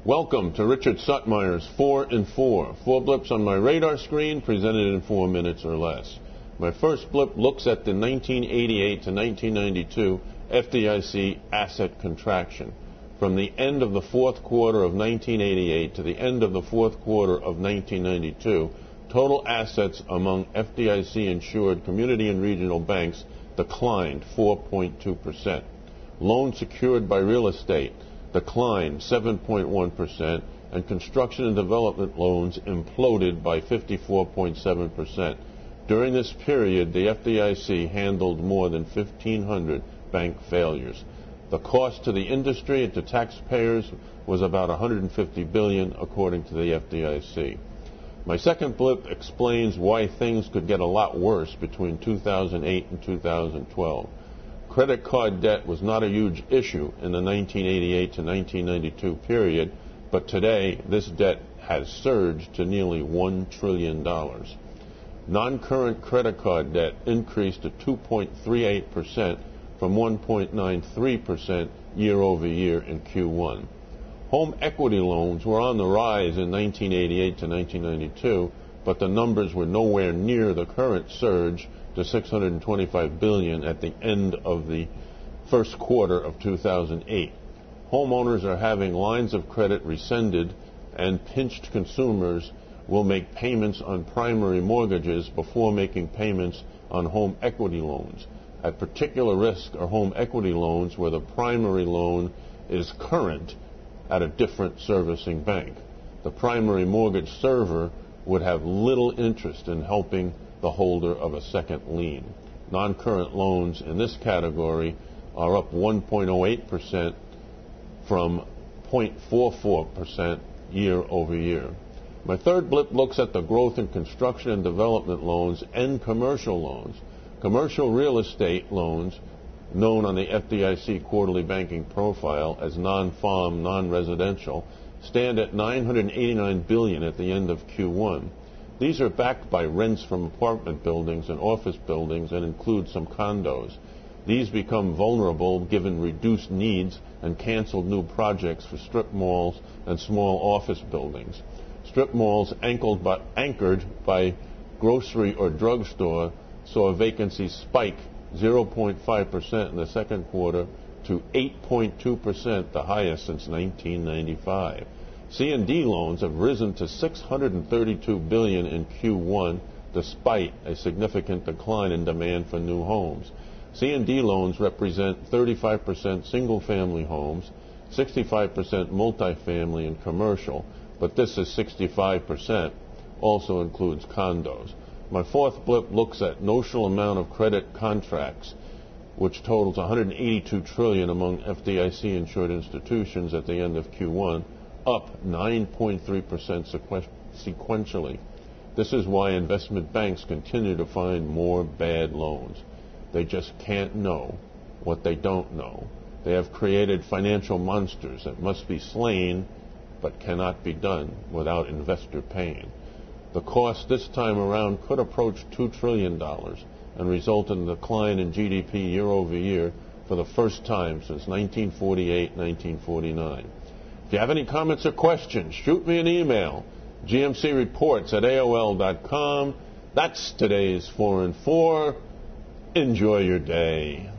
Welcome to Richard Suttmeyer's 4 in 4. 4 blips on my radar screen, presented in 4 minutes or less. My first blip looks at the 1988 to 1992 FDIC Asset Contraction. From the end of the fourth quarter of 1988 to the end of the fourth quarter of 1992, total assets among FDIC-insured community and regional banks declined 4.2%. Loans secured by real estate declined 7.1%, and construction and development loans imploded by 54.7%. During this period, the FDIC handled more than 1,500 bank failures. The cost to the industry and to taxpayers was about $150 billion, according to the FDIC. My second blip explains why things could get a lot worse between 2008 and 2012. Credit card debt was not a huge issue in the 1988 to 1992 period, but today this debt has surged to nearly $1 trillion. Non-current credit card debt increased to 2.38% from 1.93% year over year in Q1. Home equity loans were on the rise in 1988 to 1992, but the numbers were nowhere near the current surge to $625 billion at the end of the first quarter of 2008. Homeowners are having lines of credit rescinded, and pinched consumers will make payments on primary mortgages before making payments on home equity loans. At particular risk are home equity loans where the primary loan is current at a different servicing bank. The primary mortgage server would have little interest in helping the holder of a second lien. Non-current loans in this category are up 1.08% from 0.44% year over year. My third blip looks at the growth in construction and development loans and commercial loans. Commercial real estate loans, known on the FDIC quarterly banking profile as non-farm, non-residential, stand at $989 billion at the end of Q1. These are backed by rents from apartment buildings and office buildings and include some condos. These become vulnerable given reduced needs and canceled new projects for strip malls and small office buildings. Strip malls anchored by grocery or drugstore saw vacancy spike 0.5% in the second quarter to 8.2%, the highest since 1995. C&D loans have risen to $632 billion in Q1, despite a significant decline in demand for new homes. C&D loans represent 35% single-family homes, 65% multifamily and commercial, but this is 65%, also includes condos. My fourth blip looks at notional amount of credit contracts, which totals $182 trillion among FDIC-insured institutions at the end of Q1, up 9.3% sequentially. This is why investment banks continue to find more bad loans. They just can't know what they don't know. They have created financial monsters that must be slain, but cannot be done without investor pain. The cost this time around could approach $2 trillion and result in a decline in GDP year over year for the first time since 1948-1949. If you have any comments or questions, shoot me an email, gmcreports@aol.com. That's today's 4 in 4. Enjoy your day.